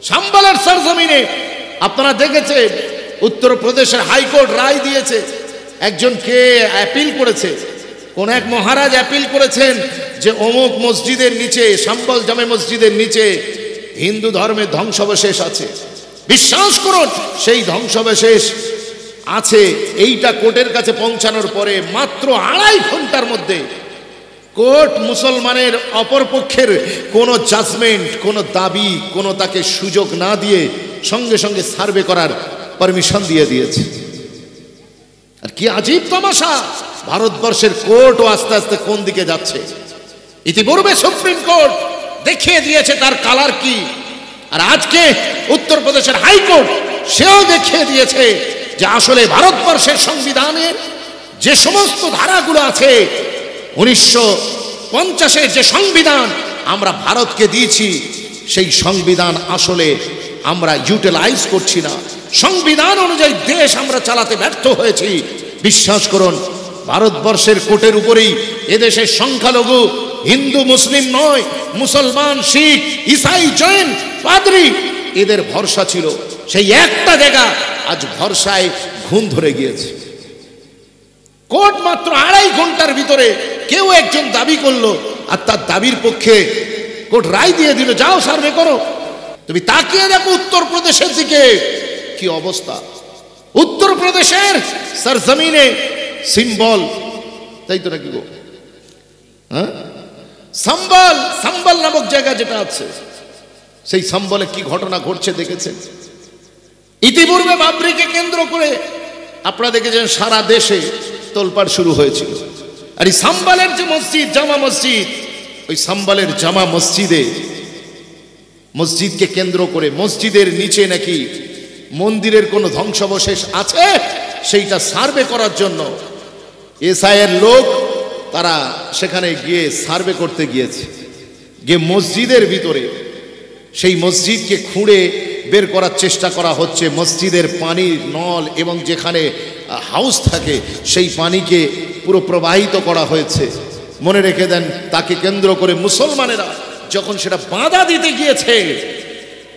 সাম্বালের সরজমিনে আপনারা দেখেছেন উত্তরপ্রদেশের হাইকোর্ট রায় দিয়েছে, একজনকে অ্যাপিল করেছে, কোন এক মহারাজ অ্যাপিল করেছেন যে অমুক মসজিদের নিচে, সাম্বল জামে মসজিদের নিচে হিন্দু ধর্মের ধ্বংসাবশেষ আছে। বিশ্বাস করুন, সেই ধ্বংসাবশেষ আছে এইটা কোর্টের কাছে পৌঁছানোর পরে মাত্র 2.5 ঘন্টার মধ্যে কোর্ট মুসলমানের অপরপক্ষের কোনো জাজমেন্ট, কোনো দাবি, কোনো তাকে সুযোগ না দিয়ে সঙ্গে সঙ্গে সার্ভে করার পারমিশন দিয়ে দিয়েছে। আর কি আজীব তামাশা, ভারতবর্ষের কোর্টও আস্তে আস্তে কোন দিকে যাচ্ছে। ইতিপূর্বে সুপ্রিম কোর্ট দেখিয়ে দিয়েছে তার কালার কি, আর আজকে উত্তরপ্রদেশের হাইকোর্ট সেও দেখিয়ে দিয়েছে যে আসলে ভারতবর্ষের সংবিধানের যে সমস্ত ধারাগুলো আছে, 1950-এর যে সংবিধান আমরা ভারতকে দিয়েছি, সেই সংবিধান আসলে আমরা ইউটিলাইজ করছি না। সংবিধান অনুযায়ী দেশ আমরা চালাতে ব্যর্থ হয়েছি। বিশ্বাস করুন, ভারতবর্ষের কোর্টের উপরেই এদেশের সংখ্যালঘু হিন্দু মুসলিম নয়, মুসলমান, শিখ, ইসাই, জৈন, পাদ্রী এদের ভরসা ছিল। সেই একটা জায়গা আজ ভরসায় ঘুম ধরে গিয়েছে। কোর্ট মাত্র 2.5 ঘন্টার ভিতরে কেউ একজন দাবি করলো, আর তার দাবির পক্ষে কোর্ট রায় দিয়ে দিল, যাও সার্ভে করো। তুমি তাকিয়ে দেখো উত্তরপ্রদেশের দিকে কি অবস্থা। উত্তরপ্রদেশের সরজমিনে সিম্বল, তাই তো নাকি গো, হ্যাঁ, সম্বল নামক জায়গা যেটা আছে, সেই সম্বলে কি ঘটনা ঘটছে দেখেছেন। ইতিপূর্বে বাবরিকে কেন্দ্র করে আপনারা দেখেছেন সারা দেশে তোলপাড় শুরু হয়েছিল। আর এই সম্বলের যে মসজিদ, জামা মসজিদ, ওই সম্বলের জামা মসজিদকে কেন্দ্র করে মসজিদের নিচে নাকি মন্দিরের কোনো ধ্বংসাবশেষ আছে, সেইটা সার্ভে করার জন্য এসআইয়ের লোক তারা সেখানে গিয়ে সার্ভে করতে গিয়েছে। গিয়ে মসজিদের ভিতরে সেই মসজিদকে খুঁড়ে বের করার চেষ্টা করা হচ্ছে। মসজিদের পানির নল এবং যেখানে হাউস থাকে সেই পানিকে পুরো প্রবাহিত করা হয়েছে। মনে রেখে দেন, তাকে কেন্দ্র করে মুসলমানেরা যখন সেটা বাধা দিতে গিয়েছে,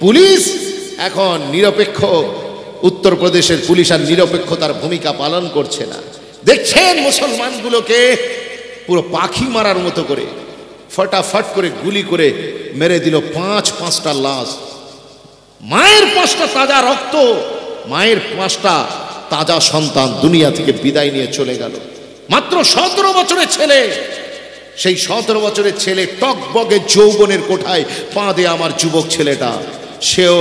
পুলিশ এখন নিরপেক্ষ, উত্তরপ্রদেশের পুলিশ আর নিরপেক্ষতার ভূমিকা পালন করছে না। দেখছেন মুসলমানগুলোকে পুরো পাখি মারার মতো করে ফটাফট করে গুলি করে মেরে দিল 5-5টা লাশ। মায়ের 5টা তাজা রক্ত, মায়ের 5টা তাজা সন্তান দুনিয়া থেকে বিদায় নিয়ে চলে গেল। মাত্র 17 বছরের ছেলে, সেই 17 বছরের ছেলে টকবগে যৌবনের কোঠায় পা দিয়ে আমার যুবক ছেলেটা, সেও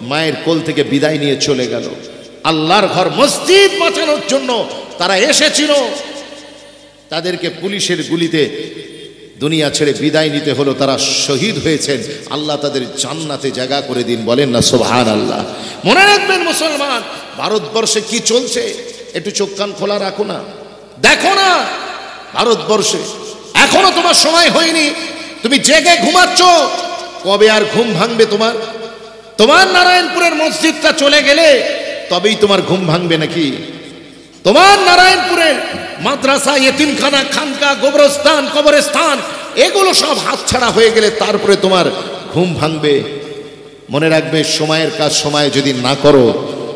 মায়ের কোল থেকে বিদায় নিয়ে চলে গেল। আল্লাহর ঘর মসজিদ বাঁচানোর জন্য তারা এসেছিল, তাদেরকে পুলিশের গুলিতে দুনিয়া ছেড়ে বিদায় নিতে হলো। তারা শহীদ হয়েছেন, আল্লাহ তাদের জান্নাতে জায়গা করে দিন, বলেন না সুবহানাল্লাহ। মনে রাখবেন মুসলমান, ভারতবর্ষে কি চলছে একটু চোখ কান খোলা রাখো না, দেখো না। ভারতবর্ষে এখনো তোমার সময় হয়নি, তুমি জেগে ঘুমাচ্ছ, কবে আর ঘুম ভাঙবে তোমার? তোমার নারায়ণপুরের মসজিদটা চলে গেলে তবেই তোমার ঘুম ভাঙবে নাকি? তোমার নারায়ণপুরের মাদ্রাসা, ইতিমখানা, খানকা, গোবরস্থান, কবরস্থান এগুলো সব হাতছাড়া হয়ে গেলে তারপরে তোমার ঘুম ভাঙবে। মনে রাখবে, সময়ের কাজ সময়ে যদি না করো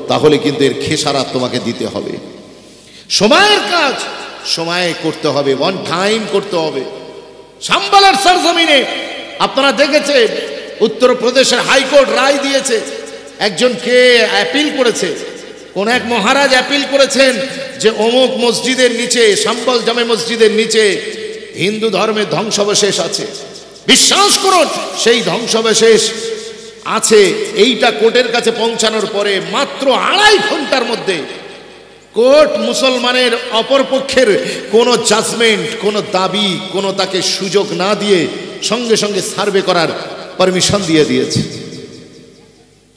তাহলে কিন্তু এর খেসারাত তোমাকে দিতে হবে। সময়ের কাজ সময়ে করতে হবে, ওয়ান টাইম করতে হবে। সাম্বালের সরজমিনে আপনারা দেখেছেন উত্তরপ্রদেশের হাইকোর্ট রায় দিয়েছে, একজনকে অ্যাপিল করেছে, কোন এক মহারাজ অ্যাপিল করেছেন যে অমুক মসজিদের নিচে, সাম্বল জামে মসজিদের নিচে হিন্দু ধর্মের ধ্বংসাবশেষ আছে। বিশ্বাস করুন, সেই ধ্বংসাবশেষ আছে এইটা কোর্টের কাছে পৌঁছানোর পরে মাত্র 2.5 ঘন্টার মধ্যে কোর্ট মুসলমানের অপরপক্ষের কোনো জাজমেন্ট, কোনো দাবি, কোনো তাকে সুযোগ না দিয়ে সঙ্গে সঙ্গে সার্ভে করার পারমিশন দিয়ে দিয়েছে।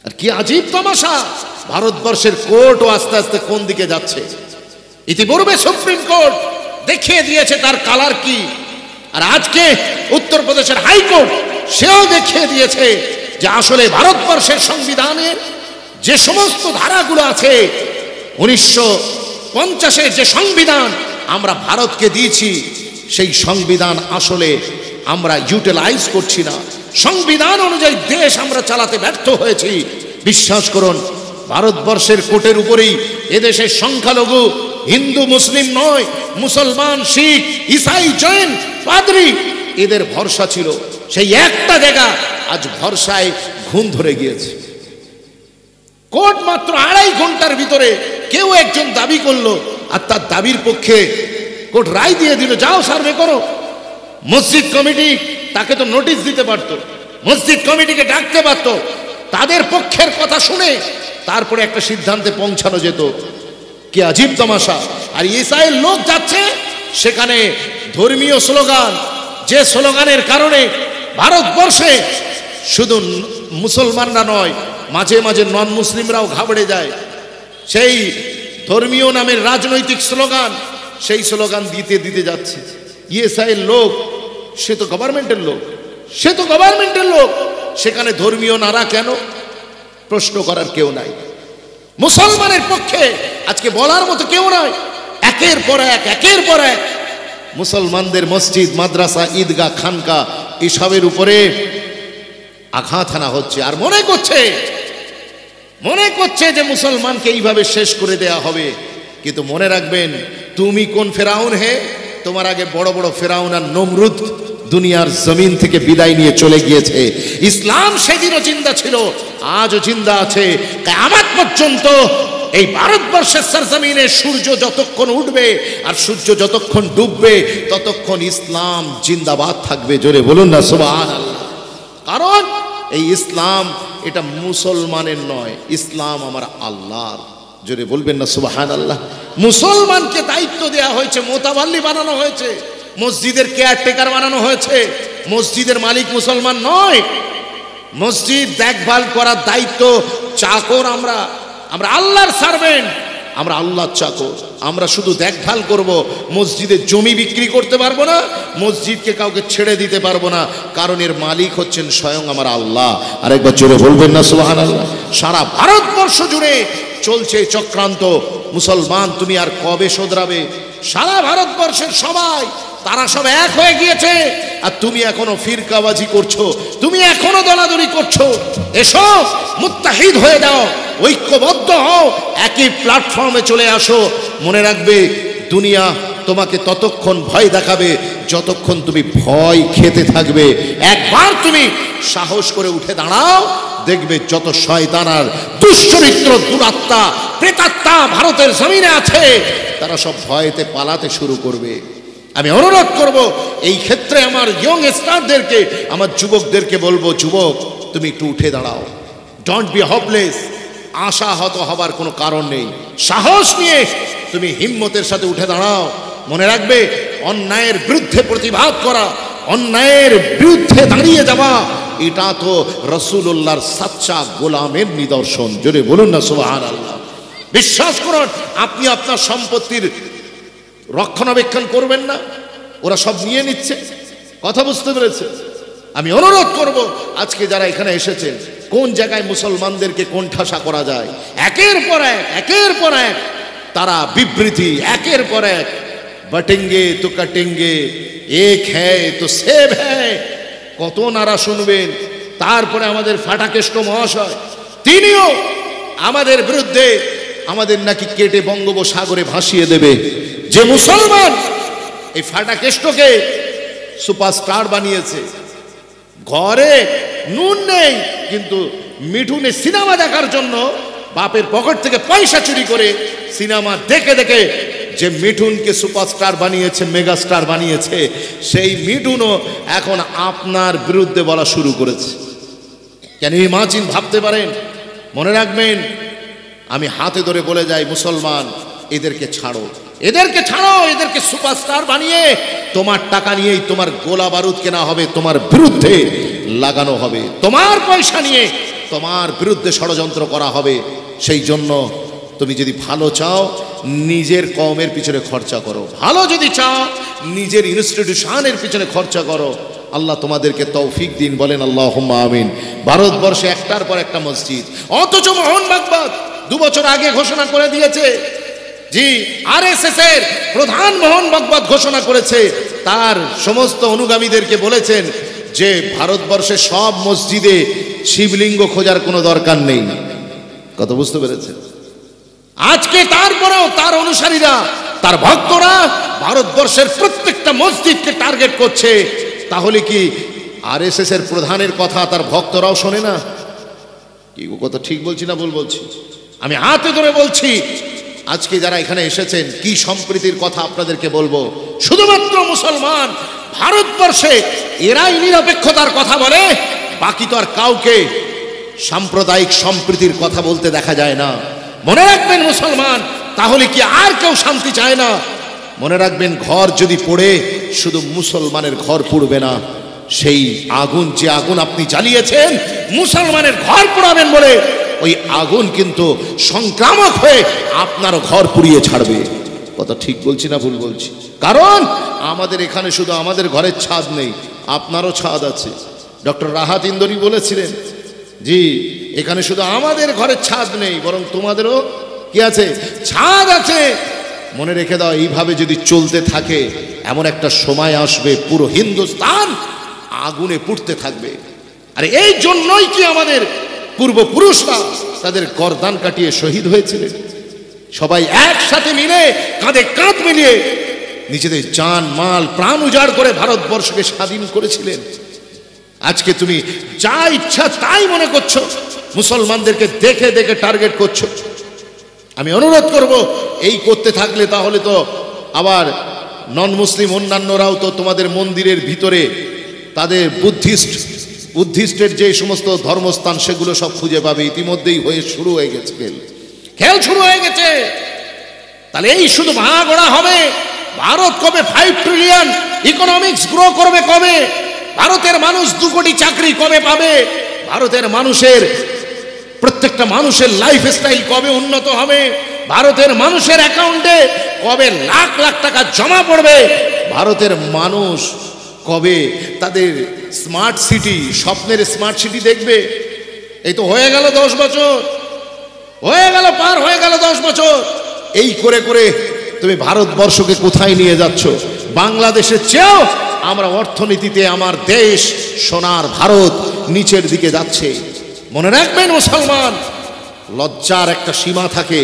আর কি আজীব তামাশা, ভারতবর্ষের কোর্টও আস্তে আস্তে কোন দিকে যাচ্ছে। ইতিপূর্বে সুপ্রিম কোর্ট দেখিয়ে দিয়েছে তার কালার কি, আর আজকে উত্তরপ্রদেশের হাইকোর্ট সেও দেখিয়ে দিয়েছে যে আসলে ভারতবর্ষের সংবিধানের যে সমস্ত ধারাগুলো আছে, 1950-এর যে সংবিধান আমরা ভারতকে দিয়েছি, সেই সংবিধান আসলে আমরা ইউটিলাইজ করছি না। সংবিধান অনুযায়ী দেশ আমরা চালাতে ব্যর্থ হয়েছি। বিশ্বাস করুন, ভারতবর্ষের কোটের উপরেই এদেশের সংখ্যালঘু হিন্দু মুসলিম নয়, মুসলমান, শিখ, ইসাই, জৈন, পাদ্রী, এদের ভরসা ছিল। সেই একটা জায়গা আজ ভরসায় ঘুম ধরে গিয়েছে। কোর্ট মাত্র 2.5 ঘন্টার ভিতরে কেউ একজন দাবি করলো, আর তার দাবির পক্ষে কোর্ট রায় দিয়ে দিল, যাও সার্ভে করো। মসজিদ কমিটি তাকে তো নোটিশ দিতে পারত, মসজিদ কমিটিকে ডাকতে পারত, তাদের পক্ষের কথা শুনে তারপরে একটা সিদ্ধান্তে পৌঁছানো যেত। কি আজীব তামাশা! আর ইসরায়েল লোক যাচ্ছে সেখানে ধর্মীয় স্লোগান, যে স্লোগানের কারণে ভারতবর্ষে শুধু মুসলমানরা নয়, মাঝে মাঝে নন মুসলিমরাও ঘাবড়ে যায়। সেই ধর্মীয় নামের রাজনৈতিক স্লোগান, সেই স্লোগান দিতে দিতে যাচ্ছে। ইসরায়েল লোক, সে তো গভর্নমেন্টের লোক, সে তো গভর্নমেন্টের লোক, সেখানে ধর্মীয় নারা কেন? প্রশ্ন করার কেউ নাই। মুসলমানের পক্ষে আজকে বলার মতো কেউ নাই। একের পর এক মুসলমানদের মসজিদ, মাদ্রাসা, ঈদগাহ, খানকা এসবের উপরে আঘাত হানা হচ্ছে। আর মনে করছে যে মুসলমানকে এইভাবে শেষ করে দেয়া হবে। কিন্তু মনে রাখবেন, তুমি কোন ফেরাউন হে? তোমার আগে বড় বড় ফেরাউন আর নমরুদ দুনিয়ার জমিন থেকে বিদায় নিয়ে চলে গিয়েছে। ইসলাম সেদিনও জিন্দা ছিল, আজও জিন্দা আছে। কিয়ামত পর্যন্ত এই ভারতবর্ষের সরজমিনে সূর্য যতক্ষণ উঠবে আর সূর্য যতক্ষণ ডুববে, ততক্ষণ ইসলাম জিন্দাবাদ থাকবে। জোরে বলুন না সুবহানাল্লাহ। কারণ এই ইসলাম এটা মুসলমানের নয়, ইসলাম আমার আল্লাহর। জোরে বলবেন না সুবহানাল্লাহ। মুসলমানকে দায়িত্ব দেওয়া হয়েছে, মোতাবাল্লি বানানো হয়েছে, মসজিদের কেয়ারটেকার বানানো হয়েছে। মসজিদের মালিক মুসলমান নয়, মসজিদ দেখভাল করার দায়িত্ব চাকর আমরা আল্লাহর সার্ভেন্ট, আমরা আল্লাহর চাকর। আমরা শুধু দেখভাল করব, মসজিদের জমি বিক্রি করতে পারবো না, মসজিদকে কাউকে ছেড়ে দিতে পারবো না, কারণ এর মালিক হচ্ছেন স্বয়ং আমার আল্লাহ। আরেকবার জোরে বলবেন না সুবহানাল্লাহ। সারা ভারতবর্ষ জুড়ে চলছে চক্রান্ত। মুসলমান তুমি আর কবে শোধরাবে? সারা ভারতবর্ষের সবাই, তারা সব এক হয়ে গিয়েছে, আর তুমি এখনো ফিরকাবাজি করছো, তুমি এখনো দলাদলি করছো। এসো, মুত্তাহিদ হয়ে যাও, ঐক্যবদ্ধ হও, একই প্ল্যাটফর্মে চলে আসো। মনে রাখবে, দুনিয়া তোমাকে ততক্ষণ ভয় দেখাবে যতক্ষণ তুমি ভয় খেতে থাকবে। একবার তুমি সাহস করে উঠে দাঁড়াও, দেখবে যত শয়তান আর দুশ্চরিত্র, দুরাত্মা, প্রেতাত্মা ভারতের জমিনে আছে, তারা সব ভয়েতে পালাতে শুরু করবে। আমি অনুরোধ করব, এই ক্ষেত্রে আমার ইয়ং স্টারদেরকে, আমার যুবকদেরকে বলবো, যুবক তুমি একটু উঠে দাঁড়াও। Don't be hopeless. আশাহত হবার কোনো কারণ নেই। সাহস নিয়ে তুমি হিম্মতের সাথে উঠে দাঁড়াও। মনে রাখবে, অন্যায়ের বিরুদ্ধে প্রতিবাদ করা, অন্যায়ের বিরুদ্ধে দাঁড়িয়ে যাওয়া, এটা তো রাসূলুল্লাহর সাচ্চা গোলামের নিদর্শন। জোরে বলুন না সুবহানাল্লাহ। বিশ্বাস করুন, আপনি আপনার সম্পত্তির রক্ষণাবেক্ষণ করবেন না, ওরা সব নিয়ে নিচ্ছে। কথা বুঝতে পেরেছে? আমি অনুরোধ করব, আজকে যারা এখানে এসেছেন, কোন জায়গায় মুসলমানদেরকে কোণঠাসা করা যায়, একের পর এক তারা বিবৃতি, একের পর এক বটেঙ্গে তো কাটেঙ্গে, এক হ্যায় তো সেব হ্যায়, কত নারা শুনবেন। তারপরে আমাদের ফাটাকেষ্ট মহাশয়, তিনিও আমাদের বিরুদ্ধে, আমাদের নাকি কেটে বঙ্গোপসাগরে ভাসিয়ে দেবে। যে মুসলমান এই ফাটাকেষ্টকে সুপারস্টার বানিয়েছে, ঘরে নুন নেই কিন্তু মিঠুনে সিনেমা দেখার জন্য বাপের পকেট থেকে পয়সা চুরি করে সিনেমা দেখে দেখে যে মিঠুনকে সুপারস্টার বানিয়েছে, মেগাস্টার বানিয়েছে, সেই মিঠুনও এখন আপনার বিরুদ্ধে বলা শুরু করেছে। কেন ইমাজিন, ভাবতে পারেন? মনে রাখবেন, আমি হাতে ধরে বলে যাই, মুসলমান এদেরকে ছাড়ো, এদেরকে সুপারস্টার বানিয়ে তোমার টাকা নিয়েই তোমার গোলা বারুদ কেনা হবে, তোমার বিরুদ্ধে লাগানো হবে, তোমার পয়সা নিয়ে তোমার বিরুদ্ধে ষড়যন্ত্র করা হবে। সেই জন্য তুমি যদি ভালো চাও, নিজের কওমের পিছনে খরচা করো, ভালো যদি চাও নিজের ইনস্টিটিউশনের পিছনে খরচা করো। আল্লাহ তোমাদেরকে তৌফিক দিন, বলেন আল্লাহুম্মা আমিন। ভারতবর্ষে একটার পর একটা মসজিদ, অথচ মোহন ভাগবত 2 বছর আগে ঘোষণা করে দিয়েছে, জি আরএসএস এর প্রধান মোহন ভাগবত ঘোষণা করেছে, তার সমস্ত অনুগামীদেরকে বলেছেন যে ভারতবর্ষে সব মসজিদে শিবলিঙ্গ খোঁজার কোনো দরকার নেই। কথা বুঝতে পেরেছেন? আজকে তারপরেও তার অনুসারীরা, তার ভক্তরা ভারতবর্ষের প্রত্যেকটা মসজিদকে টার্গেট করছে। তাহলে কি আরএসএস এর প্রধানের কথা তার ভক্তরাও শোনে না? কি কথা ঠিক বলছি না ভুল বলছি? আমি হাতে ধরে বলছি, আজকে যারা এখানে এসেছেন কি সম্প্রীতির কথা আপনাদেরকে বলবো। শুধুমাত্র মুসলমান ভারতবর্ষে এরাই নিরপেক্ষতার কথা বলে, বাকি তো আর কাউকে সাম্প্রদায়িক সম্প্রীতির কথা বলতে দেখা যায় না। মনে রাখবেন মুসলমান, তাহলে কি আর কেউ শান্তি চায় না? মনে রাখবেন, ঘর যদি পড়ে শুধু মুসলমানের ঘর পুড়বে না, সেই আগুন, যে আগুন আপনি জ্বালিয়েছেন মুসলমানের ঘর পোড়াবেন বলে, ওই আগুন কিন্তু সংক্রামক হয়ে আপনারও ঘর পুড়িয়ে ছাড়বে। কথা ঠিক বলছি না ভুল বলছি? কারণ আমাদের এখানে শুধু আমাদের ঘরের ছাদ নেই, আপনারও ছাদ আছে। ডক্টর রাহাত ইন্দোরি বলেছিলেন, জি এখানে শুধু আমাদের ঘরের ছাদ নেই, বরং তোমাদেরও কি আছে? ছাদ আছে। মনে রেখে দাও, এইভাবে যদি চলতে থাকে এমন একটা সময় আসবে পুরো হিন্দুস্তান আগুনে পুড়তে থাকবে। আর এই জন্যই কি আমাদের পূর্বপুরুষরা তাদের গর্দান কাটিয়ে শহীদ হয়েছিলেন। সবাই একসাথে মিলে কাঁধে কাঁধ মিলিয়ে নিজেদের জান মাল প্রাণ উজাড় করে ভারতবর্ষকে স্বাধীন করেছিলেন। আজকে তুমি যা ইচ্ছা তাই মনে করছো, মুসলমানদেরকে দেখে দেখে টার্গেট করছো। আমি অনুরোধ করব, এই করতে থাকলে তাহলে তো আবার নন মুসলিম অন্যান্যরাও তো তোমাদের মন্দিরের ভিতরে তাদের বুদ্ধিস্টের যে সমস্ত ধর্মস্থান সেগুলো সব খুঁজে পাবে। ইতিমধ্যেই শুরু হয়ে গেছে খেল শুরু হয়ে গেছে। তাহলে এই শুধু ভাঙাগোড়া হবে। ভারত কবে 5 ট্রিলিয়ন ইকোনমিক্স গ্রো করবে? কবে? ভারতের মানুষ 2 কোটি চাকরি কবে পাবে? ভারতের মানুষের প্রত্যেকটা মানুষের লাইফস্টাইল কবে উন্নত হবে? ভারতের মানুষের অ্যাকাউন্টে কবে লাখ লাখ টাকা জমা পড়বে? ভারতের মানুষ কবে তাদের স্মার্ট সিটি, স্বপ্নের স্মার্ট সিটি দেখবে? এই তো হয়ে গেল 10 বছর, হয়ে গেল, পার হয়ে গেল 10 বছর। এই করে করে তুমি ভারতবর্ষকে কোথায় নিয়ে যাচ্ছ? বাংলাদেশের চেয়েও আমরা অর্থনীতিতে আমার দেশ সোনার ভারত নিচের দিকে যাচ্ছে। মনে রাখবেন মুসলমান, লজ্জার একটা সীমা থাকে।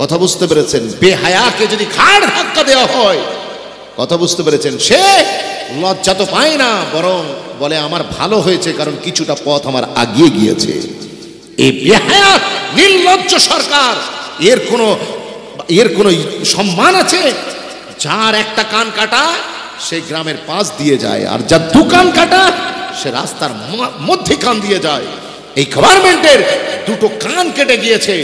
কথা বুঝতে পেরেছেন? বেহায়াকে যদি ঘাড় ধাক্কা দেওয়া হয়, কথা বুঝতে পেরেছেন, সে লজ্জা তো পায় না, বরং বলে আমার ভালো হয়েছে, কারণ কিছুটা পথ আমার আগিয়ে গিয়েছে। এই বেহায়া নির্লজ্জ সরকার, এর কোনো সম্মান আছে? যার একটা কান কাটা সে গ্রামের পাশ দিয়ে যায়, আর যার 2 কান কাটা সে রাস্তার মধ্যে কান দিয়ে যায়। এই গভর্নমেন্টের 2টো কান কেটে গিয়েছে।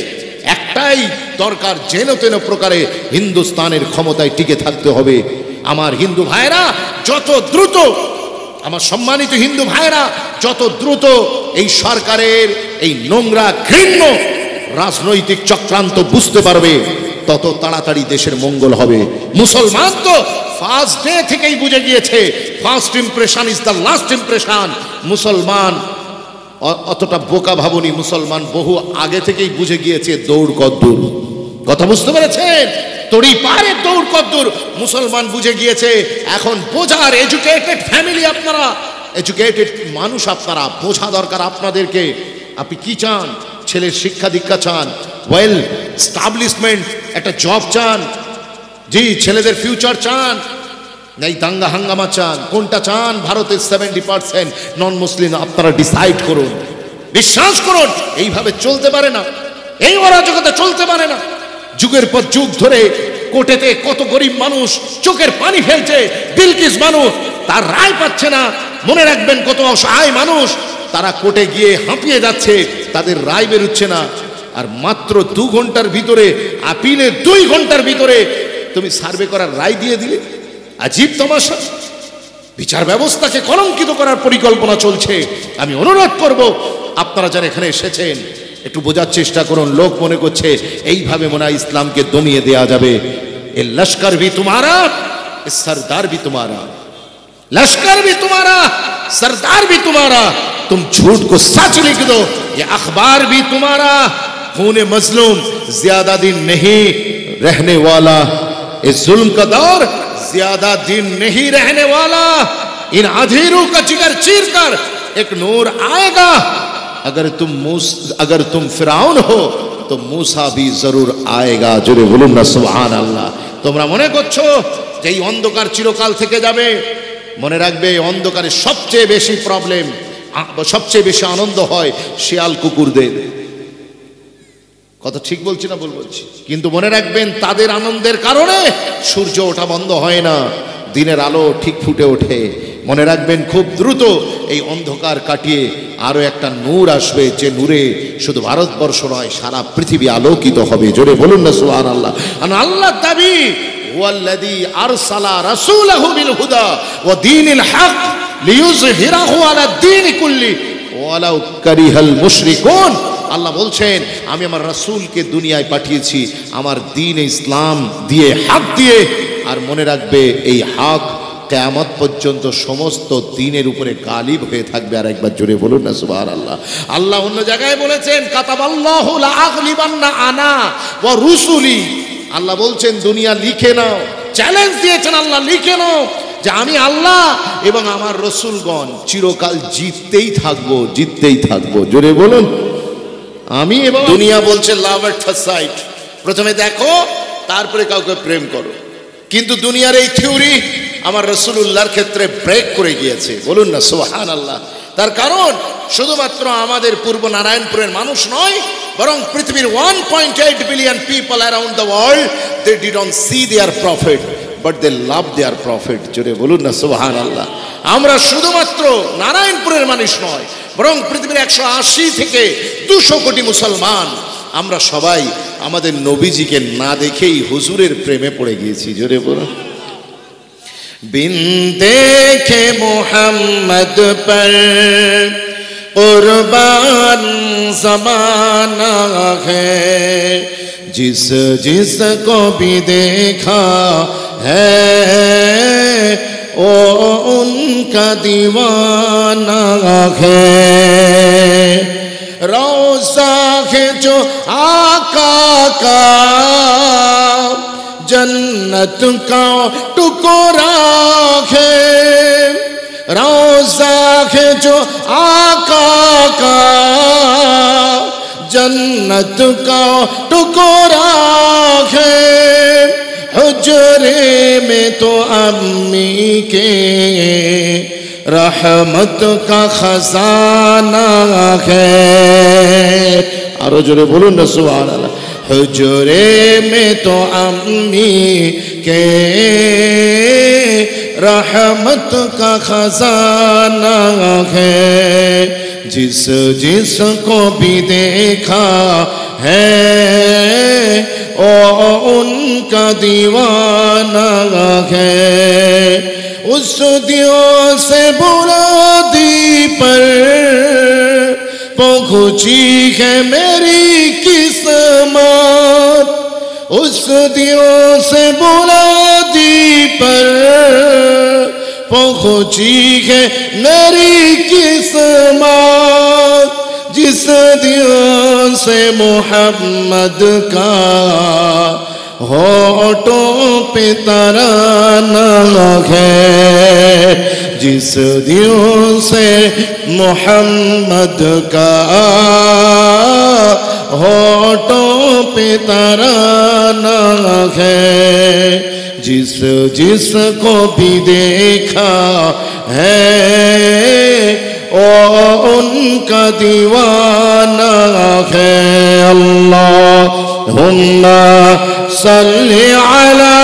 একটাই দরকার, যেন তেন প্রকারে হিন্দুস্তানের ক্ষমতায় টিকে থাকতে হবে। আমার হিন্দু ভাইরা যত দ্রুত, আমার সম্মানিত হিন্দু ভাইরা যত দ্রুত এই সরকারের এই নোংরা ঘৃণ্য রাজনৈতিক চক্রান্ত বুঝতে পারবে, তত তাড়াতাড়ি দেশের মঙ্গল হবে। মুসলমান তো ফার্স্ট ডে থেকেই বুঝে গিয়েছে, first impression is the last impression. মুসলমান অতটা বোকা ভাবনি, মুসলমান বহু আগে থেকেই বুঝে গিয়েছে দৌড় কদ্দূর। কথা বুঝতে পেরেছেন? তড়ি পারে দৌড় কদ্দূর মুসলমান বুঝে গিয়েছে। এখন বোঝার এডুকেটেড ফ্যামিলি আপনারা, এডুকেটেড মানুষ আপনারা, বোঝা দরকার আপনাদেরকে। আপনি কি চান? ছেলের শিক্ষা দীক্ষা চান, ওয়েল স্টাবলিশমেন্ট, একটা জব চান, জি ছেলেদের ফিউচার চান, নাই দাঙ্গা হাঙ্গামা চান? কোনটা চান? ভারতের 70% নন মুসলিম। আপনারা ডিসাইড করুন, বিশ্বাস করুন। এইভাবে চলতে পারে না, এই অরাজকতা চলতে পারে না। যুগের পর যুগ ধরে কোর্টেতে কত গরিব মানুষ চোখের পানি ফেলছে, বিলকিস মানুষ তার রায় পাচ্ছে না। মনে রাখবেন, কত অসহায় মানুষ তারা কোর্টে গিয়ে হাঁপিয়ে যাচ্ছে, তাদের রায় বেরোচ্ছে না। আর মাত্র 2 ঘন্টার ভিতরে, আপিলে 2 ঘন্টার ভিতরে তুমি সার্ভে করার রায় দিয়ে দিলে। আজীব তামাশা, বিচার ব্যবস্থাকে কলঙ্কিত করার পরিকল্পনা চলছে। আমি অনুরোধ করব, আপনারা যারা এখানে এসেছেন একটু বোঝার চেষ্টা করুন। লোক মনে করছে এইভাবে মনে হয় ইসলামকে দমিয়ে দেয়া যাবে। এ লস্কর ভি তোমারা, এ সরদার ভি তোমারা, लश्कर भी तुम्हारा, सरदार भी तुम्हारा। तुम झूठ को सच लिख दो, ये अखबार भी तुम्हारा। खूने मजलूम ज्यादा दिन नहीं रहने वाला, इस जुल्म का दौर ज्यादा दिन नहीं रहने वाला। इन अंधेरों का जिगर चीर कर एक नूर आएगा। अगर तुम फिराउन हो तो मूसा भी जरूर आएगा। जोरे बोलুন না সুবহান আল্লাহ। তোমরা মনে করছো যে এই অন্ধকার চিরকাল থেকে যাবে, মনে রাখবে এই অন্ধকারে সবচেয়ে বেশি প্রবলেম, সবচেয়ে বেশি আনন্দ হয় শিয়াল কুকুরদের। কথা ঠিক বলছি না ভুল বলছি? কিন্তু মনে রাখবেন তাদের আনন্দের কারণে সূর্য ওঠা বন্ধ হয় না, দিনের আলো ঠিক ফুটে ওঠে। মনে রাখবেন খুব দ্রুত এই অন্ধকার কাটিয়ে আরো একটা নূর আসবে, যে নূরে শুধু ভারতবর্ষ নয় সারা পৃথিবী আলোকিত হবে। জোরে বলুন না সুবহানাল্লাহ। আর আল্লাহ দাবি ওয়াল্লাযী আরসালা রাসূলাহু বিল হুদা ওয়া দীনিল হক লিইয়ুযহিরাহু আলা দ্বীনি কুল্লি ওয়ালাউ কারিহাল মুশরিকুন। আল্লাহ বলছেন আমি আমার রাসূলকে দুনিয়ায় পাঠিয়েছি আমার দ্বীন ইসলাম দিয়ে, হক দিয়ে। আর মনে রাখবে এই হক কিয়ামত পর্যন্ত সমস্ত দ্বীনের উপরে গালিব হয়ে থাকবে। আর একবার জোরে বলুন না সুবহানাল্লাহ। আল্লাহ অন্য জায়গায় বলেছেন কাতাবাল্লাহু লা আগলিবান্না আনা ওয়া রুসুলি। আল্লাহ বলছেন দুনিয়া লিখে নাও, চ্যালেঞ্জ দিয়েছেন আল্লাহ, লিখে নাও যে আমি আল্লাহ এবং আমার রসুলগণ চিরকাল জিততেই থাকবো, জিততেই থাকবো। জোরে বলুন আমি। এবং দুনিয়া বলছে লাভ এট ফার্স্ট সাইট, প্রথমে দেখো তারপরে কাউকে প্রেম করো। কিন্তু দুনিয়ার এই থিওরি আমার রাসূলুল্লাহর ক্ষেত্রে ব্রেক করে গিয়েছে। বলুন না সুবহানাল্লাহ। তার কারণ শুধুমাত্র আমাদের পূর্ব নারায়ণপুরের মানুষ নয়, বরং পৃথিবীর 1.8 billion people around the world, they didn't see their prophet but they love their prophet. জোরে বলুন না সুবহানাল্লাহ। আমরা শুধুমাত্র নারায়ণপুরের মানুষ নয়, বরং পৃথিবীর 180 থেকে 200 কোটি মুসলমান আমরা সবাই আমাদের নবীজিকে না দেখেই হুজুরের প্রেমে পড়ে গিয়েছি। জোরে বলুন। बिन देखे मोहम्मद पर कुर्बान ज़माना है, जिस जिस को भी देखा है ओ उनका दीवाना है। रोज़ा है जो आका का जन्नत का टुकड़ा है, रोज़ा है जो आका का जन्नत का टुकड़ा है। हुजरे में तो अम्मी के रहमत का खजाना है। आरो जोरे बोलूं ना सुभान अल्लाह। हुजरे में तो अम्मी के रहमत का खजाना है, जिस जिस को भी देखा है ओ उनका दीवाना है। उस दियों से बुलंदी पर पहुंची है मेरी किस्मत, उस दियों से बुलंदी पर पहुंची है मेरी किस्मत, जिस दियों से मोहम्मद का होठों पे तराना है, जिस दियों से मोहम्मद का होठों पे तराना है, जिस जिस को भी देखा है ओ उनका दीवाना है। अल्लाहुम्मा सल्ली अला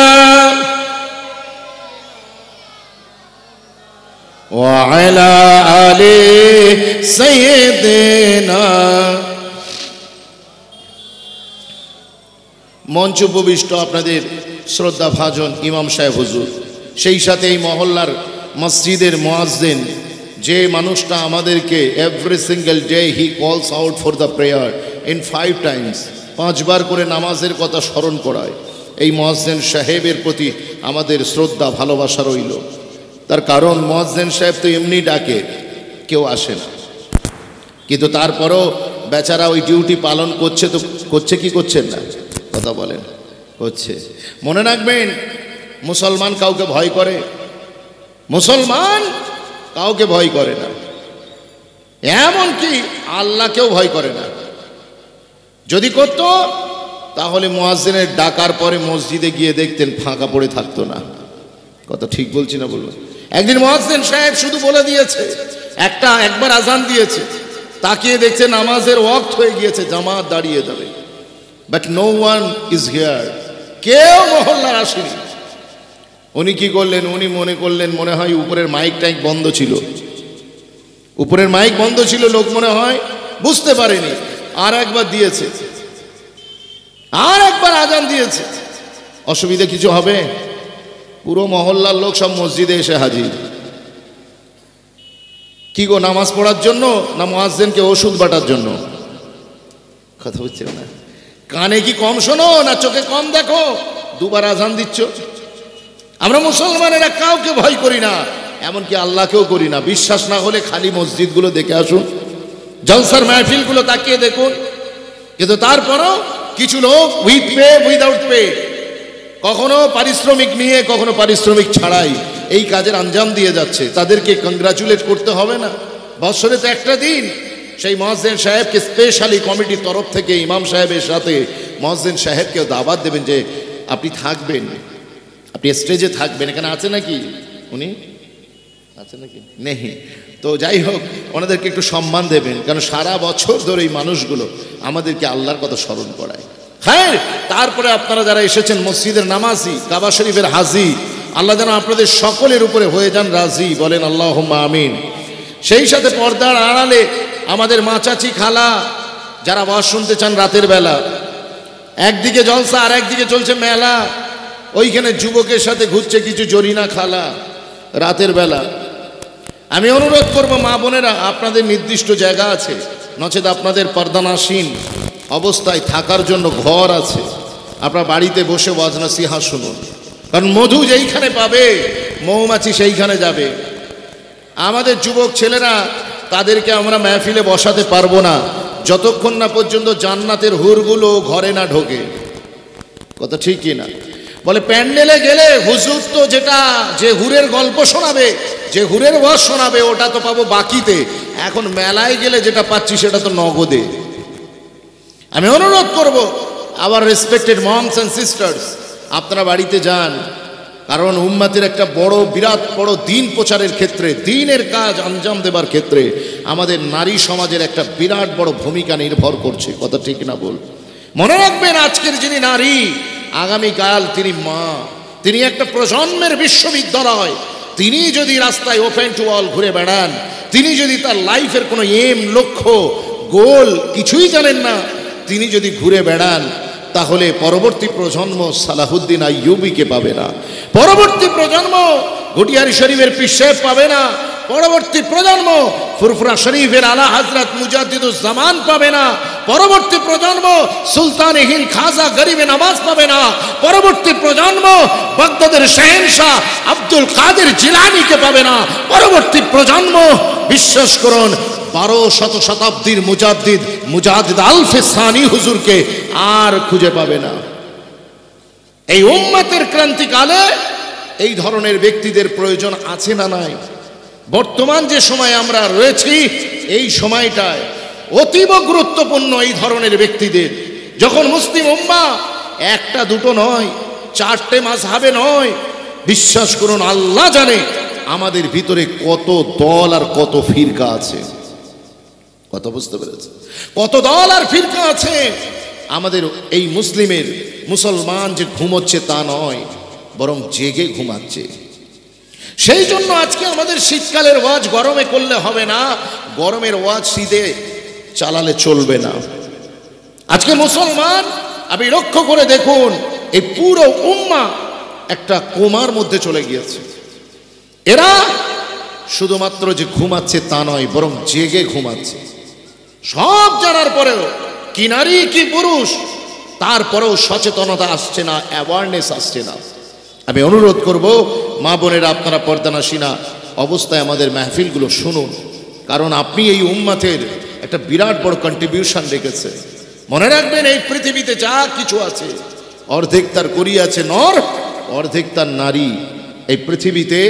व अला आले सय्यिदिना। মঞ্চ উপবিষ্ট আপনাদের শ্রদ্ধা ভাজন ইমাম সাহেব হুজুর, সেই সাথে এই মহল্লার মসজিদের মুয়াজ্জিন, যে মানুষটা আমাদেরকে এভরি সিঙ্গেল ডে হি কলস out for the prayer in 5 Times, 5 বার করে নামাজের কথা স্মরণ করায়, এই মুয়াজ্জিন সাহেবের প্রতি আমাদের শ্রদ্ধা ভালোবাসা রইল। তার কারণ মুয়াজ্জিন সাহেব তো এমনি ডাকে, কেউ আসে না, কিন্তু তারপরও বেচারা ওই ডিউটি পালন করছে। তো করছে কি করছেন না? কথা বলেন, করছে। মনে রাখবেন মুসলমান কাউকে ভয় করে? মুসলমান কাউকে ভয় করে না, এমনকি আল্লাহকেও ভয় করে না। যদি করত তাহলে মুয়াজ্জিনের ডাকার পরে মসজিদে গিয়ে দেখতেন ফাঁকা পড়ে থাকতো না। কথা ঠিক বলছি না বলুন? একদিন মুয়াজ্জিন সাহেব শুধু বলে দিয়েছে, একবার আজান দিয়েছে, তাকিয়ে দেখছে নামাজের ওয়াক্ত হয়ে গিয়েছে, জামাত দাঁড়িয়ে যাবে, but no one is here, কেউ মহল্লার আসেনি। উনি কি করলেন? উনি মনে করলেন মনে হয় উপরের মাইক টাইক বন্ধ ছিল, উপরের মাইক বন্ধ ছিল, লোক মনে হয় বুঝতে পারেনি। আর একবার দিয়েছে, আর একবার আজান দিয়েছে। অসুবিধা কিছু হবে? পুরো মহল্লার লোক সব মসজিদে এসে হাজির। কি গো, নামাজ পড়ার জন্য না মুয়াজ্জিনকে ওষুধ বাটার জন্য? কথা বুঝছেন না? কানে কি কম শোনো না চোখে কম দেখো? দুবার আজান দিচ্ছ। আমরা মুসলমানেরা কাউকে ভয় করি না, এমনকি আল্লাহকেও করি না। বিশ্বাস না হলে খালি মসজিদগুলো দেখে আসুন, জলসার মাহফিলগুলো তাকিয়ে দেখুন। কিন্তু তারপরও কিছু লোক উইথ পে উইদাউট পে, কখনো পারিশ্রমিক নিয়ে কখনো পারিশ্রমিক ছাড়াই এই কাজের আঞ্জাম দিয়ে যাচ্ছে। তাদেরকে কংগ্রাচুলেট করতে হবে না? বছরে তো একটা দিন সেই মুয়াজ্জিন সাহেবকে স্পেশালি কমিটির তরফ থেকে ইমাম সাহেবের সাথে মুয়াজ্জিন সাহেবকে দাওয়াত দেবেন যে আপনি থাকবেন, আপনি স্টেজে থাকবেন। এখানে আছে নাকি? উনি আছে নাকি? নেই। তো যাই হোক, ওনাদেরকে একটু সম্মান দেবেন, কারণ সারা বছর ধরে এই মানুষগুলো আমাদেরকে আল্লাহর কথা স্মরণ করায়। হ্যাঁ, তারপরে আপনারা যারা এসেছেন মসজিদের নামাজি, কাবা শরীফের হাজি, আল্লাহ যেন আপনাদের সকলের উপরে হয়ে যান রাজি, বলেন আল্লাহুম্মা আমিন। সেই সাথে পর্দার আড়ালে আমাদের মা, চাচি, খালা যারা ওয়াজ শুনতে চান রাতের বেলা, একদিকে জলসা আর একদিকে চলছে মেলা, ওইখানে যুবকের সাথে ঘুরছে কিছু জরিনা খালা রাতের বেলা। আমি অনুরোধ করব মা বোনেরা, আপনাদের নির্দিষ্ট জায়গা আছে, নচেত আপনাদের পর্দানাসীন অবস্থায় থাকার জন্য ঘর আছে, আপনার বাড়িতে বসে ওয়াজ নসিহত শুনুন। কারণ মধু যেইখানে পাবে মৌমাছি সেইখানে যাবে। আমাদের যুবক ছেলেরা, তাদেরকে আমরা মাহফিলে বসাতে পারবো না যতক্ষণ না পর্যন্ত জান্নাতের হুরগুলো ঘরে না ঢোকে। কথা ঠিক কি না? বলে প্যান্ডেলে গেলে হুজুর তো যে হুরের গল্প শোনাবে, যে হুরের ওয়াজ শোনাবে, ওটা তো পাবো বাকিতে। এখন মেলায় গেলে যেটা পাচ্ছি সেটা তো নগদে। আমি অনুরোধ করব our respected moms and sisters, আপনারা বাড়িতে যান, কারণ উম্মতের একটা বিরাট বড় দিন প্রচারের ক্ষেত্রে, দিনের কাজ আঞ্জাম দেবার ক্ষেত্রে আমাদের নারী সমাজের একটা বিরাট বড় ভূমিকা নির্ভর করছে। কথা ঠিক না বল? মনে রাখবেন, আজকের যিনি নারী, আগামীকাল তিনি মা, তিনি একটা প্রজন্মের বিশ্ববিদ্যালয়। তিনি যদি রাস্তায় ওপেন টু অল ঘুরে বেড়ান, তিনি যদি তার লাইফের কোনো লক্ষ্য, গোল কিছুই জানেন না, তিনি যদি ঘুরে বেড়ান, তাহলে পরবর্তী প্রজন্ম সালাহুদ্দিন আইয়ুবীকে পাবে না, পরবর্তী প্রজন্ম ঘটিয়ারি শরীফের পীর সাহেব পাবে না, পরবর্তী প্রজন্ম ফুরফুরা শরীফের আলা হযরত মুজাদ্দিদুজ জামান পাবে না, পরবর্তী প্রজন্ম সুলতান হিন্দ খাজা গরিবে নওয়াজ পাবে না, পরবর্তী প্রজন্ম বাগদাদের শাহেনশাহ আব্দুল কাদের জিলানীকে পাবে না, পরবর্তী প্রজন্ম বিশ্বাস করুন 12 শতাব্দীর মুজাদ্দিদ আলফে সানি হুজুরকে আর খুঁজে পাবে না। এই উম্মতের ক্রান্তিকালে এই ধরনের ব্যক্তিদের প্রয়োজন আছে না নাই? বর্তমান যে সময় আমরা রয়েছি, এই সময়টায় অতীব গুরুত্বপূর্ণ এই ধরনের ব্যক্তিদের। যখন মুসলিম উম্মাহ একটা দুটো নয়, 4টে মাযহাবে নয়, বিশ্বাস করুন আল্লাহ জানে আমাদের ভিতরে কত দল আর কত ফিরকা আছে। কথা বুঝতে পেরেছে? কত দল আর ফিরকা আছে। আমাদের এই মুসলমান যে ঘুমোচ্ছে তা নয়, বরং জেগে ঘুমাচ্ছে। সেই জন্য আজকে আমাদের শীতকালের ওয়াজ গরমে করলে হবে না, গরমের ওয়াজ শীতে চালালে চলবে না। আজকে মুসলমান, আপনি লক্ষ্য করে দেখুন, এই পুরো উম্মাহ একটা কোমার মধ্যে চলে গিয়েছে। এরা শুধুমাত্র যে ঘুমাচ্ছে তা নয়, বরং জেগে ঘুমাচ্ছে। সব জানার পরেও, কি নারী কি পুরুষ, তারপরেও সচেতনতা আসছে না, অ্যাওয়ারনেস আসছে না। আমি অনুরোধ করব মা বোনেরা, আপনারা পর্দানাসীনা অবস্থায় আমাদের মাহফিলগুলো শুনুন, কারণ আপনি এই উম্মতের একটা বিরাট বড় কন্ট্রিবিউশন রেখেছে। মনে রাখবেন, এই পৃথিবীতে যা কিছু আছে, অর্ধেক তার করিয়াছে নর, অর্ধেক তার নারী। এই পৃথিবীতে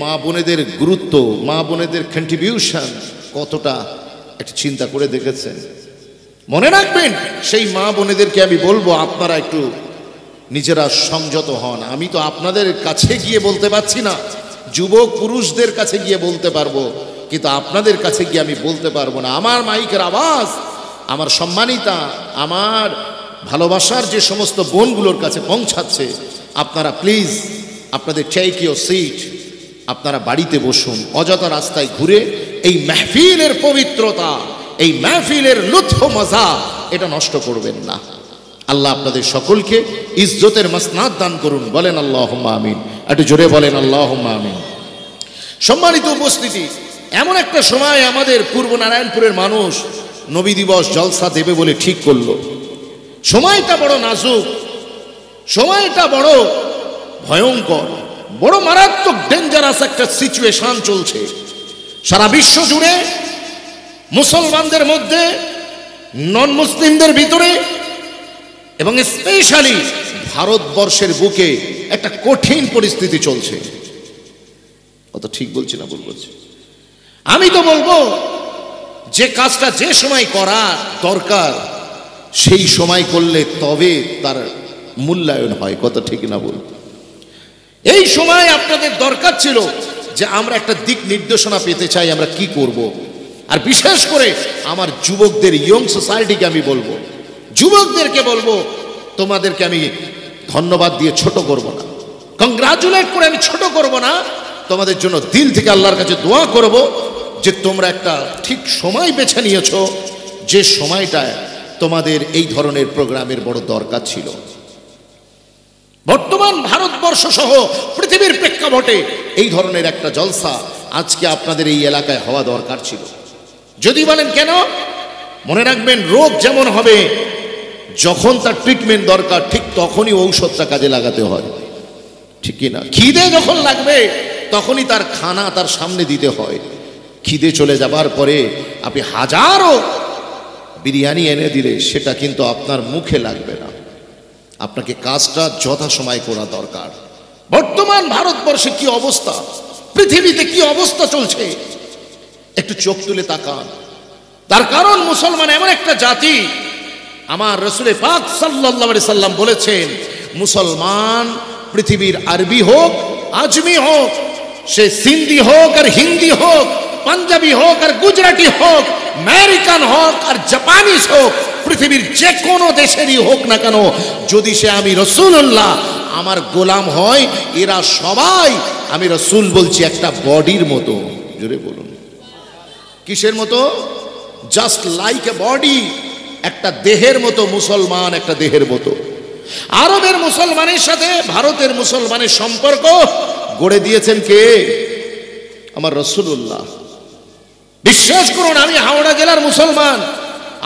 মা বোনেদের গুরুত্ব, মা বোনেদের কন্ট্রিবিউশন কতটা একটু চিন্তা করে দেখেছেন? মনে রাখবেন, সেই মা বোনেদেরকে আমি বলবো আপনারা একটু নিজেরা সংযত হন। আমি তো আপনাদের কাছে গিয়ে বলতে পারছি না, যুবক পুরুষদের কাছে গিয়ে বলতে পারবো, কিন্তু আপনাদের কাছে গিয়ে আমি বলতে পারবো না। আমার মাইকের আওয়াজ আমার সম্মানিতা, আমার ভালোবাসার যে সমস্ত বোনগুলোর কাছে পৌঁছাচ্ছে, আপনারা প্লিজ আপনাদের টেক ইউর সিট, আপনারা বাড়িতে বসুন। অযথা রাস্তায় ঘুরে এই মাহফিলের পবিত্রতা, এই মাহফিলের লুৎফ মজা এটা নষ্ট করবেন না। আল্লাহ আপনাদের সকলকে ইজ্জতের মাসনাদ দান করুন। বলেন আল্লাহুম্মা আমিন। একটু জোরে বলেন আল্লাহুম্মা আমিন। সম্মানিত উপস্থিতি, এমন একটা সময় আমাদের পূর্ব নারায়ণপুরের মানুষ নবী দিবস জলসা দেবে বলে ঠিক করলো। সময়টা বড় নাজুক, সময়টা বড় ভয়ঙ্কর, বড় মারাত্মক ডেঞ্জারাস একটা সিচুয়েশন চলছে সারা বিশ্ব জুড়ে, মুসলমানদের মধ্যে, নন মুসলিমদের ভিতরে, এবং স্পেশালি ভারতবর্ষের বুকে একটা কঠিন পরিস্থিতি চলছে। অত ঠিক বলছি না, ভুল বলছি? আমি তো বলবো যে কাজটা যে সময় করা দরকার সেই সময় করলে তবে তার মূল্যায়ন হয়। কত ঠিক না বল? এই সময় আপনাদের দরকার ছিল যে আমরা একটা দিক নির্দেশনা পেতে চাই, আমরা কি করব। আর বিশেষ করে আমার যুবকদের, ইয়ং সোসাইটিকে আমি বলবো, যুবকদেরকে বলবো, তোমাদেরকে আমি ধন্যবাদ দিয়ে ছোট করব না, কংগ্রাচুলেট করে আমি ছোট করব না, তোমাদের জন্য দিল থেকে আল্লাহর কাছে দোয়া করব যে তোমরা একটা ঠিক সময় বেছে নিয়েছো, যে সময়টায় তোমাদের এই ধরনের প্রোগ্রামের বড় দরকার ছিল। বর্তমান ভারতবর্ষ সহ পৃথিবীর প্রেক্ষাপটে এই ধরনের একটা জলসা আজকে আপনাদের এই এলাকায় হওয়া দরকার ছিল। যদি বলেন কেন, মনে রাখবেন, রোগ যেমন হবে যখন তার ট্রিটমেন্ট দরকার ঠিক তখনই ঔষধটা কাজে লাগাতে হয়, ঠিক কি না? খিদে যখন লাগবে তখনই তার খানা তার সামনে দিতে হয়। খিদে চলে যাবার পরে আপনি হাজারো বিরিয়ানি এনে দিলে সেটা কিন্তু আপনার মুখে লাগবে না। আপনাকে কাজটা যথাসময় করা দরকার। বর্তমান ভারতবর্ষে কি অবস্থা, পৃথিবীতে কি অবস্থা চলছে, একটু চোখ তুলে তাকান। তার কারণ মুসলমান এমন একটা জাতি, আমার রাসূল পাক সাল্লাল্লাহু আলাইহি সাল্লাম বলেছেন, মুসলমান পৃথিবীর আরবি হোক, আজমি হোক, সে সিন্ধি হোক আর হিন্দি হোক, পাঞ্জাবি হোক আর গুজরাটি হোক, আমেরিকান হোক আর জাপানিজ হোক, পৃথিবীর যে কোনো দেশেরই হোক না কেন, যদি সে আমি রাসূলুল্লাহ আমার গোলাম হয়, এরা সবাই, আমি রাসূল বলছি, একটা বডির মতো। জোরে বলুন, কিসের মতো? জাস্ট লাইক এ বডি, একটা দেহের মতো। মুসলমান একটা দেহের মতো। আরবের মুসলমানের সাথে ভারতের মুসলমানের সম্পর্ক গড়ে দিয়েছেন কে? আমার রাসূলুল্লাহ। বিশ্বাস করুন, আমি হাওড়া জেলার মুসলমান,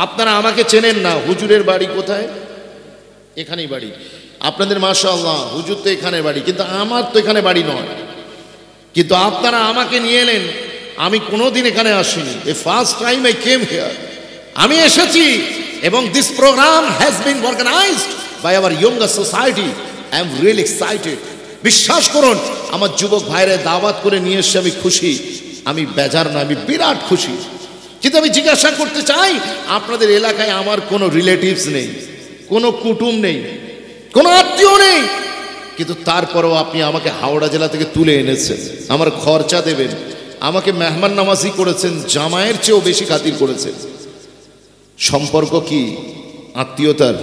আপনারা আমাকে চেনেন না। হুজুরের বাড়ি কোথায়? এখানেই বাড়ি। আপনাদের মাশাআল্লাহ হুজুর তো এখানে বাড়ি, কিন্তু আমার তো এখানে বাড়ি নয়। কিন্তু আপনারা আমাকে নিয়ে এলেন, আমি কোনোদিন এখানে আসিনি। A first time I came here. আমি এসেছি, এবং this program has been organised by our younger society. I am really excited. বিশ্বাস করুন, আমার যুবক ভাইরা দাওয়াত করে নিয়ে এসে আমি খুশি, আমি বেজার না, আমি বিরাট খুশি। কিন্তু আমি জিজ্ঞাসা করতে চাই, আপনাদের এলাকায় আমার কোনো রিলেটিভস নেই, কোনো কুটুম নেই, কোনো আত্মীয় নেই, কিন্তু তারপরেও আপনি আমাকে হাওড়া জেলা থেকে তুলে এনেছেন, আমার খরচা দেবেন, আমাকে মেহমান নামাজি করেছেন, জামাইয়ের চেয়েও বেশি খাতির করেছেন। সম্পর্ক কি আত্মীয়তার?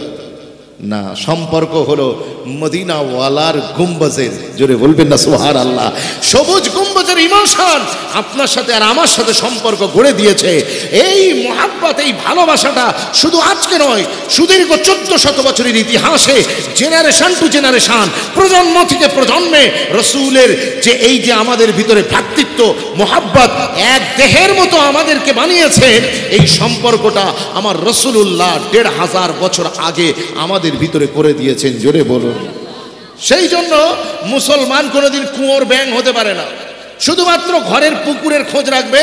না, সম্পর্ক হলো মদিনাওয়ালার গুম্বাজের। জোরে বলবেন না সুবহানাল্লাহ? সবুজ গুম্বাজের ইমোশন আপনার সাথে আর আমার সাথে সম্পর্ক গড়ে দিয়েছে। এই মহাব্বত, এই ভালোবাসাটা শুধু আজকে নয়, সুদীর্ঘ 1400 বছরের ইতিহাসে জেনারেশন টু জেনারেশন, প্রজন্ম থেকে প্রজন্মে রাসূলের যে এই যে আমাদের ভিতরে ভ্রাতৃত্ব, মহাব্বত, এক দেহের মতো আমাদেরকে বানিয়েছেন, এই সম্পর্কটা আমার রাসূলুল্লাহ 1500 বছর আগে আমাদের ভিতরে করে দিয়েছেন। জোরে বলুন। সেই জন্য মুসলমান কোনোদিন কুয়োর ব্যাঙ হতে পারে না। শুধুমাত্র ঘরের পুকুরের খোঁজ রাখবে,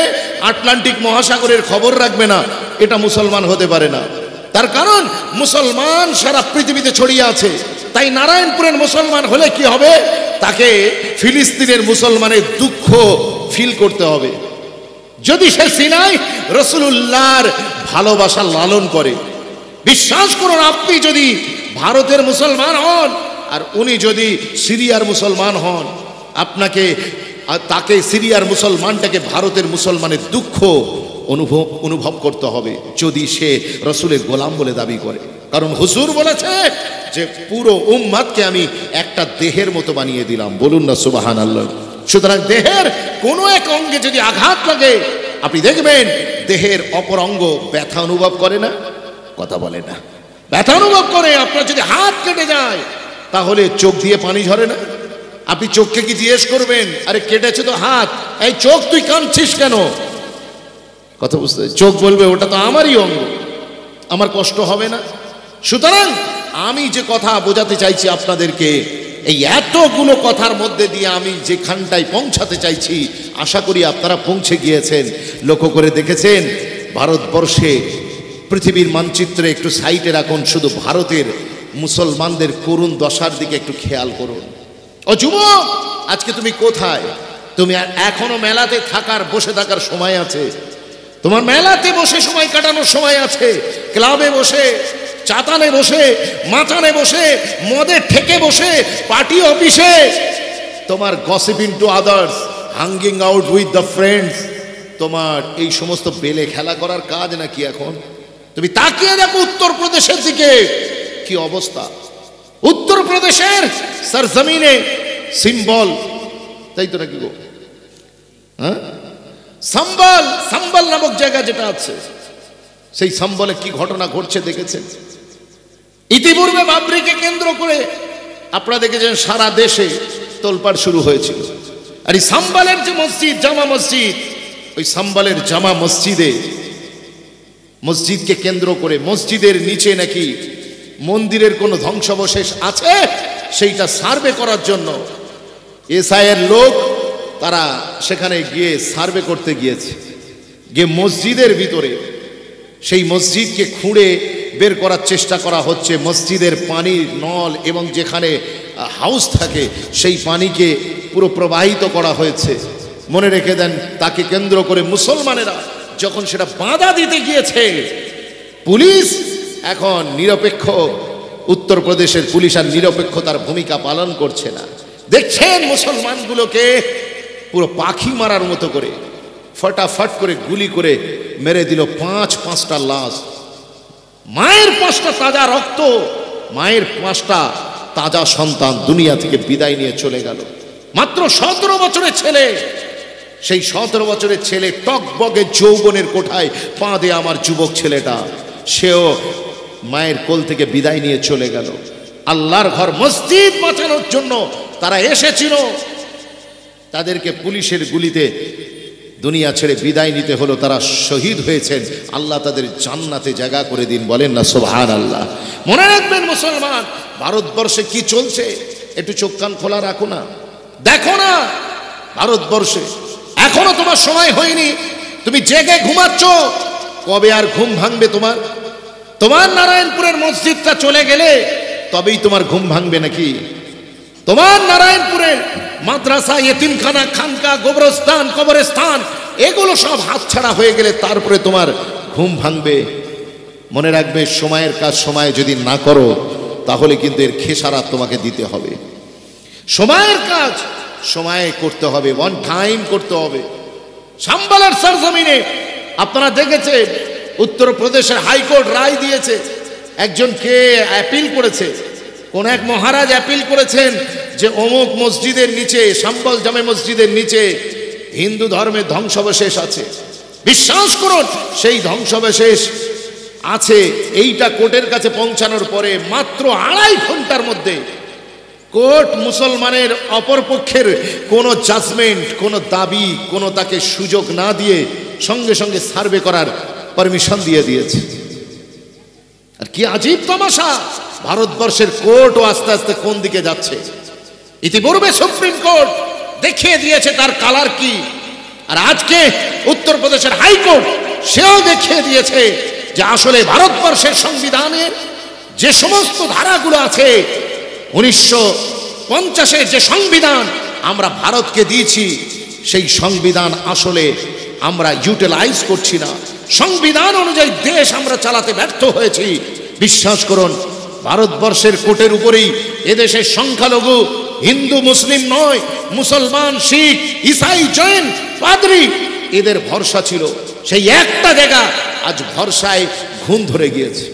আটলান্টিক মহাসাগরের খবর রাখবে না, এটা মুসলমান হতে পারে না। তার কারণ মুসলমান সারা পৃথিবীতে ছড়িয়ে আছে। তাই নারায়ণপুরের মুসলমান হলে কি হবে, তাকে ফিলিস্তিনের মুসলমানের দুঃখ ফিল করতে হবে। যদি সে সিনাই রাসূলুল্লাহর ভালোবাসা লালন করে, বিশ্বাস করুন, আপনি যদি ভারতের মুসলমান হন আর উনি যদি সিরিয়ার মুসলমান হন, আপনাকে তাকে সিরিয়ার মুসলমানটাকে ভারতের মুসলমানের দুঃখ অনুভব করতে হবে, যদি সে রসুলের গোলাম বলে দাবি করে। কারণ হুজুর বলেছে যে পুরো উম্মাদকে আমি একটা দেহের মতো বানিয়ে দিলাম। বলুন না সুবহানাল্লাহ। সুতরাং দেহের কোনো এক অঙ্গে যদি আঘাত লাগে, আপনি দেখবেন দেহের অপর অঙ্গ ব্যথা অনুভব করে না, কথা বলে না, ব্যথা অনুভব করে। আপনার যদি হাত কেটে যায় তাহলে চোখ দিয়ে পানি ঝরে না? আপনি চোখকে কি জিজ্ঞেস করবেন, আরে কেটেছে তো হাত, এই চোখ তুই কাঁদছিস কেন? কথা বুঝতে, চোখ বলবে ওটা তো আমারই অঙ্গ, আমার কষ্ট হবে না? সুতরাং আমি যে কথা বোঝাতে চাইছি আপনাদেরকে, এই এতগুলো কথার মধ্যে দিয়ে আমি যেখানটায় পৌঁছাতে চাইছি, আশা করি আপনারা পৌঁছে গিয়েছেন। লক্ষ্য করে দেখেছেন ভারতবর্ষে পৃথিবীর মানচিত্রে একটু সাইডে রাখুন, শুধু ভারতের মুসলমানদের করুণ দশার দিকে একটু খেয়াল করুন। ও যুবক, আজকে তুমি কোথায়? তুমি এখনো মেলাতে বসে থাকার সময় আছে, তোমার মেলাতে বসে সময় কাটানোর সময় আছে, ক্লাবে বসে, চাতানে বসে, মাচানে বসে, মদের ঠেকে বসে, পার্টি অফিসে, তোমার gossiping to others, hanging out with the friends, তোমার এই সমস্ত বেলে খেলা করার কাজ নাকি এখন? তুমি তাকিয়ে দেখো উত্তরপ্রদেশের দিকে, কি অবস্থা। উত্তরপ্রদেশের সরজমিনে সিম্বল, তাই তো নাকি গো, হ্যাঁ, সম্বল নামক জায়গা যেটা আছে, সেই সম্বলে কি ঘটনা ঘটছে দেখেছেন? ইতিপূর্বে বাবরিকে কেন্দ্র করে আপনারা দেখেছেন সারা দেশে তোলপাড় শুরু হয়েছিল। আর এই সম্বলের যে মসজিদ, জামা মসজিদ, ওই সম্বলের জামা মসজিদকে কেন্দ্র করে মসজিদের নিচে নাকি মন্দিরের কোনো ধ্বংসাবশেষ আছে, সেইটা সার্ভে করার জন্য এসআইয়ের লোক তারা সেখানে গিয়ে সার্ভে করতে গিয়েছে। গিয়ে মসজিদের ভিতরে সেই মসজিদকে খুঁড়ে বের করার চেষ্টা করা হচ্ছে। মসজিদের পানির নল এবং যেখানে হাউস থাকে সেই পানিকে পুরো প্রবাহিত করা হয়েছে। মনে রেখে দেন, তাকে কেন্দ্র করে মুসলমানেরা যখন সেটা বাধা দিতে গিয়েছে, পুলিশ এখন নিরপেক্ষ, উত্তরপ্রদেশের পুলিশ আর নিরপেক্ষতার ভূমিকা পালন করছে না। দেখছেন মুসলমানগুলোকে পুরো পাখি মারার মতো করে ফটাফট করে গুলি করে মেরে দিল পাঁচটা লাশ। মায়ের 5টা তাজা রক্ত, মায়ের 5টা তাজা সন্তান দুনিয়া থেকে বিদায় নিয়ে চলে গেল। মাত্র 17 বছরের ছেলে, সেই 17 বছরের ছেলে টকবগে যৌবনের কোঠায় পা দিয়ে আমার যুবক ছেলেটা, সেও মায়ের কোল থেকে বিদায় নিয়ে চলে গেল। আল্লাহর ঘর মসজিদ বাঁচানোর জন্য তারা এসেছিল, তাদেরকে পুলিশের গুলিতে দুনিয়া ছেড়ে বিদায় নিতে হলো। তারা শহীদ হয়েছেন, আল্লাহ তাদের জান্নাতে জায়গা করে দিন, বলেন না সুবহানাল্লাহ। মনে রাখবেন মুসলমান, ভারতবর্ষে কি চলছে একটু চোখ কান খোলা রাখো না, দেখো না। ভারতবর্ষে এখনো তোমার সময় হয়নি, তুমি জেগে ঘুমাচ্ছ, কবে আর ঘুম ভাঙবে তোমার? তোমার নারায়ণপুরের মসজিদটা চলে গেলে তবেই তোমার ঘুম ভাঙবে নাকি? তোমার নারায়ণপুরের মাদ্রাসা, ইতিমখানা, খানকা, কবরস্থান এগুলো সব হাতছাড়া হয়ে গেলে তারপরে তোমার ঘুম ভাঙবে। মনে রাখবে, সময়ের কাজ সময়ে যদি না করো তাহলে কিন্তু এর খেসারাত তোমাকে দিতে হবে। সময়ের কাজ সময়ে করতে হবে, ওয়ান টাইম করতে হবে। সম্বলের সরজমিনে আপনারা দেখেছেন উত্তরপ্রদেশের হাইকোর্ট রায় দিয়েছে, একজনকে অ্যাপিল করেছে, কোন এক মহারাজ অ্যাপিল করেছেন যে অমুক মসজিদের নিচে, সম্বল জামে মসজিদের নিচে হিন্দু ধর্মের ধ্বংসাবশেষ আছে। বিশ্বাস করুন, সেই ধ্বংসাবশেষ আছে, এইটা কোর্টের কাছে পৌঁছানোর পরে মাত্র 2.5 ঘন্টার মধ্যে কোর্ট মুসলমানের অপরপক্ষের কোনো জাজমেন্ট, কোনো দাবি, কোনো তাকে সুযোগ না দিয়ে সঙ্গে সঙ্গে সার্ভে করার পারমিশন দিয়ে দিয়েছে। আর কি আজীব তামাশা, ভারতবর্ষের কোর্টও আস্তে আস্তে কোন দিকে যাচ্ছে। ইতিপূর্বে সুপ্রিম কোর্ট দেখিয়ে দিয়েছে তার কালার কি, আর আজকে উত্তরপ্রদেশের হাইকোর্ট সেও দেখিয়ে দিয়েছে যে আসলে ভারতবর্ষের সংবিধানের যে সমস্ত ধারাগুলো আছে 1950-এর যে সংবিধান আমরা ভারতকে দিয়েছি, সেই সংবিধান আসলে আমরা ইউটিলাইজ করছি না। সংবিধান অনুযায়ী দেশ আমরা চালাতে ব্যর্থ হয়েছি। বিশ্বাস করুন, ভারতবর্ষের কোটের উপরেই এদেশের সংখ্যালঘু হিন্দু মুসলিম নয়, মুসলমান, শিখ, ইসাই, জৈন, পাদ্রী এদের ভরসা ছিল। সেই একটা জায়গা আজ ভরসায় ঘুণ ধরে গিয়েছে।